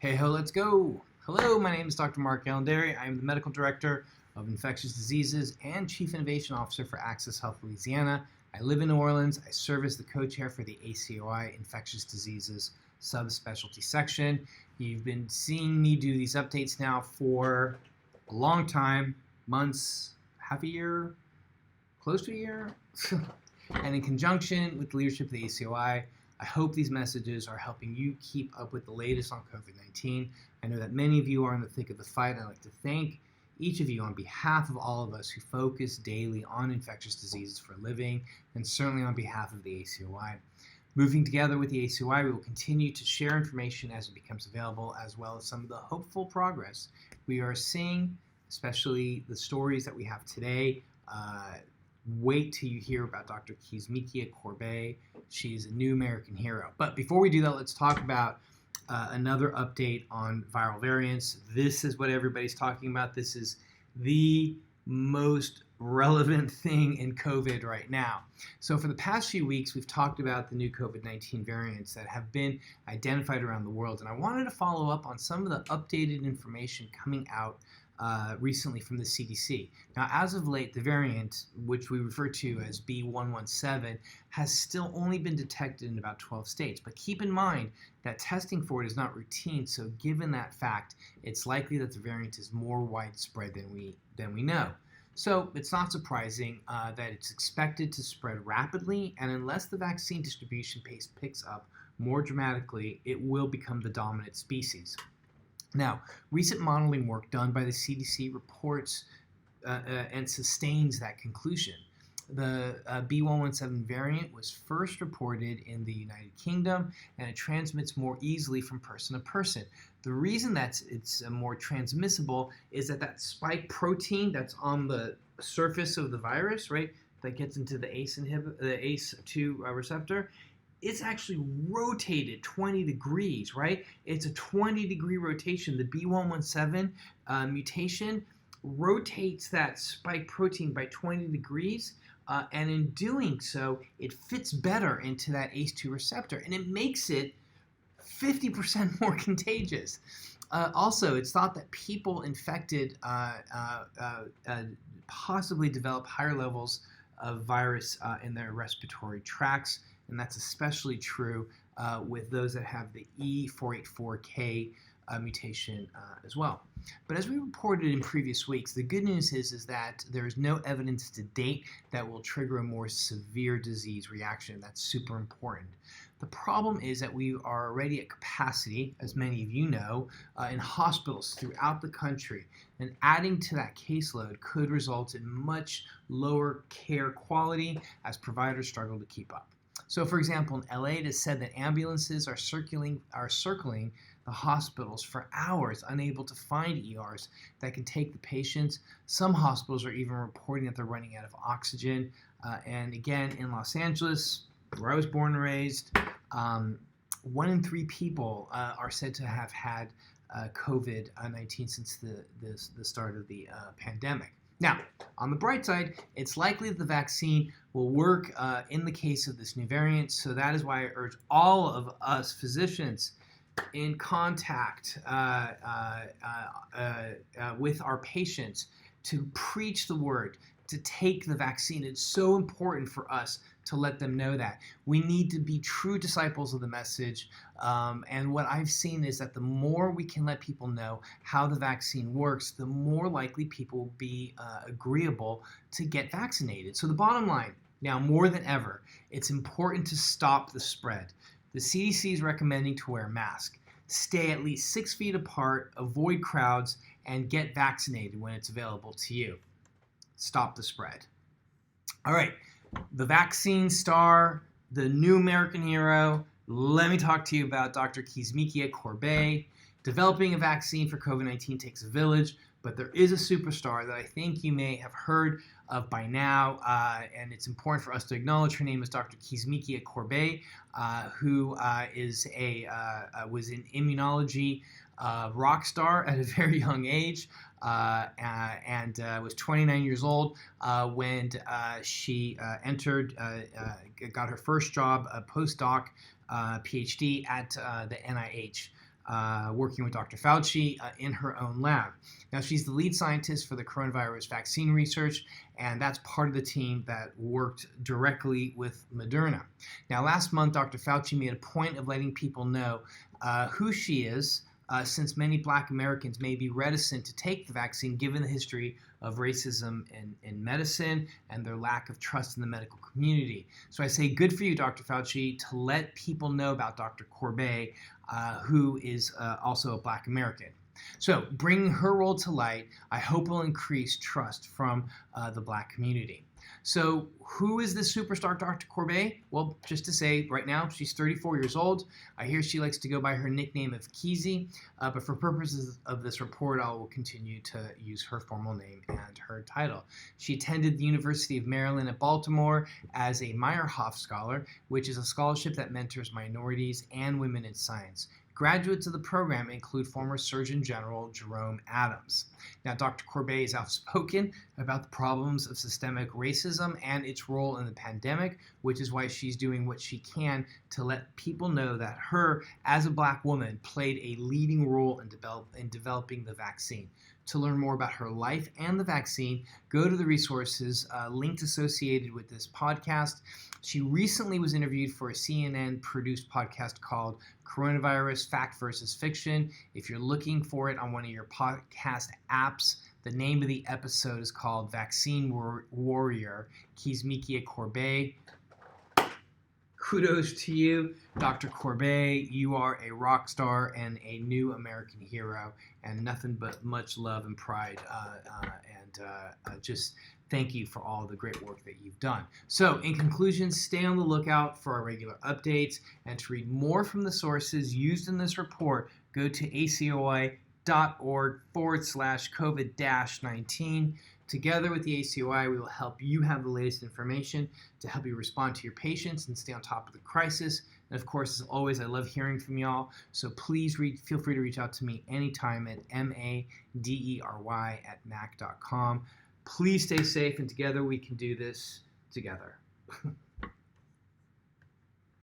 Hey ho, let's go. Hello, my name is Dr. MarkAlain Dery. I am the Medical Director of Infectious Diseases and Chief Innovation Officer for Access Health Louisiana. I live in New Orleans. I serve as the co-chair for the ACOI Infectious Diseases subspecialty section. You've been seeing me do these updates now for a long time, months, half a year, close to a year. And in conjunction with the leadership of the ACOI, I hope these messages are helping you keep up with the latest on COVID-19. I know that many of you are in the thick of the fight, and I'd like to thank each of you on behalf of all of us who focus daily on infectious diseases for a living, and certainly on behalf of the ACOI. Moving together with the ACOI, we will continue to share information as it becomes available, as well as some of the hopeful progress we are seeing, especially the stories that we have today. Wait till you hear about Dr. Kizzmekia Corbett. She is a new American hero. But before we do that, let's talk about another update on viral variants. This is what everybody's talking about. This is the most relevant thing in COVID right now. So for the past few weeks, we've talked about the new COVID-19 variants that have been identified around the world. And I wanted to follow up on some of the updated information coming out recently from the CDC. Now, as of late, the variant, which we refer to as B117, has still only been detected in about 12 states. But keep in mind that testing for it is not routine, so given that fact, it's likely that the variant is more widespread than we know. So it's not surprising that it's expected to spread rapidly, and unless the vaccine distribution pace picks up more dramatically, it will become the dominant species. Now, recent modeling work done by the CDC reports and sustains that conclusion. The B117 variant was first reported in the United Kingdom, and it transmits more easily from person to person. The reason that it's more transmissible is that spike protein that's on the surface of the virus, right, that gets into the ACE2 receptor, it's actually rotated 20 degrees, right? It's a 20-degree rotation. The B117 mutation rotates that spike protein by 20 degrees, and in doing so, it fits better into that ACE2 receptor, and it makes it 50% more contagious. Also, it's thought that people infected possibly develop higher levels of virus in their respiratory tracts, and that's especially true with those that have the E484K mutation as well. But as we reported in previous weeks, the good news is that there is no evidence to date that will trigger a more severe disease reaction. That's super important. The problem is that we are already at capacity, as many of you know, in hospitals throughout the country, and adding to that caseload could result in much lower care quality as providers struggle to keep up. So, for example, in LA, it is said that ambulances are circling the hospitals for hours, unable to find ERs that can take the patients. Some hospitals are even reporting that they're running out of oxygen. And again, in Los Angeles, where I was born and raised, 1 in 3 people are said to have had COVID-19 since the start of the pandemic. Now, on the bright side, it's likely that the vaccine will work in the case of this new variant, so that is why I urge all of us physicians in contact with our patients to preach the word, to take the vaccine. It's so important for us to let them know that. We need to be true disciples of the message, and what I've seen is that the more we can let people know how the vaccine works, the more likely people will be agreeable to get vaccinated. So the bottom line, now more than ever, it's important to stop the spread. The CDC is recommending to wear a mask, stay at least 6 feet apart, avoid crowds, and get vaccinated when it's available to you. Stop the spread. All right. The vaccine star, the new American hero. Let me talk to you about Dr. Kizzmekia Corbett. Developing a vaccine for COVID-19 takes a village, but there is a superstar that I think you may have heard of by now, and it's important for us to acknowledge. Her name is Dr. Kizzmekia Corbett, who was an immunology rock star at a very young age, and was 29 years old when she got her first job, a postdoc PhD at the NIH. working with Dr. Fauci in her own lab. Now, she's the lead scientist for the coronavirus vaccine research, and that's part of the team that worked directly with Moderna. Now, last month, Dr. Fauci made a point of letting people know who she is, since many Black Americans may be reticent to take the vaccine given the history of racism in medicine and their lack of trust in the medical community. So I say good for you, Dr. Fauci, to let people know about Dr. Corbett, who is also a Black American. So bringing her role to light, I hope will increase trust from the Black community. So who is this superstar Dr. Corbett? Well, just to say, right now, she's 34 years old. I hear she likes to go by her nickname of Kizzy, but for purposes of this report, I will continue to use her formal name and her title. She attended the University of Maryland at Baltimore as a Meyerhoff Scholar, which is a scholarship that mentors minorities and women in science. Graduates of the program include former Surgeon General Jerome Adams. Now, Dr. Corbett is outspoken about the problems of systemic racism and its role in the pandemic, which is why she's doing what she can to let people know that her, as a Black woman, played a leading role in developing the vaccine. To learn more about her life and the vaccine, go to the resources linked associated with this podcast. She recently was interviewed for a CNN-produced podcast called Coronavirus Fact versus Fiction. If you're looking for it on one of your podcast apps, the name of the episode is called Vaccine Warrior, Kizzmekia Corbett. Kudos to you, Dr. Corbett. You are a rock star and a new American hero, and nothing but much love and pride. Just thank you for all the great work that you've done. So, in conclusion, stay on the lookout for our regular updates, and to read more from the sources used in this report, go to acoi.org/COVID-19. Together with the ACOI, we will help you have the latest information to help you respond to your patients and stay on top of the crisis. And of course, as always, I love hearing from y'all. So please feel free to reach out to me anytime at madery@mac.com. Please stay safe, and together we can do this together.